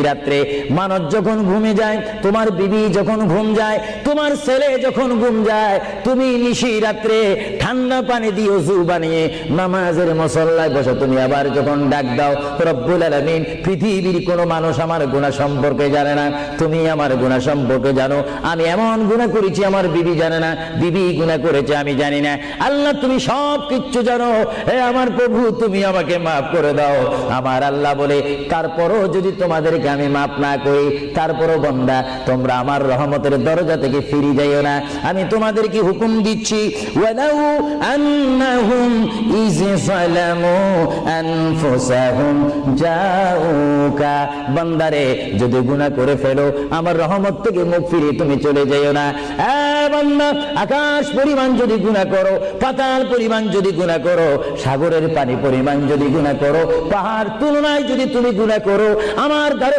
রাত্রে মানুষ যখন ঘুমে যায়, তোমার বিবি যখন ঘুম যায়, তোমার ছেলে যখন ঘুম যায়, তুমি নিশি রাত্রে ঠান্ডা পানি দিয়ে ওযু বানিয়ে নামাজের মুসল্লায় বসো। তুমি আবার যখন ডাক দাও রব্বুল আলামিন, পৃথিবীর কোনো মানুষ আমার গুনাহ সম্পর্কে জানে না, তুমি আমার গুনাহ সম্পর্কে জানো। আমি এমন গুনাহ করেছি আমার বিবি জানে না, বিবি গুনাহ করেছে আমি জানি না। আল্লাহ তুমি সব কিচ্ছু জানো, হে আমার প্রভু তুমি আমাকে মাফ করে দাও। আমার আল্লাহ বলে, তারপরও যদি তোমাদেরকে আমি মাফ না করি, তারপরও বান্দা তোমরা আমার রহমতের দরজা থেকে ফিরে যাইও না। আমি তোমাদেরকে হুকুম দিচ্ছি, ওয়ালাউ আন্নাহুম ইয যালামু আনফুসাহুম জাউকা, বান্দারে যদি গুনাহ করে ফেলো আমার রহমত থেকে মুখ ফিরিয়ে তুমি চলে যাইও না। বান্দা, আকাশ পরিমাণ যদি গুনাহ করো, পাতাল পরিমাণ যদি গুনাহ করো, সাগরের পানি পরিমাণ যদি গুনাহ করো, পাহাড় তুলনায় যদি তুমি গুনাহ করো, আমার দ্বারে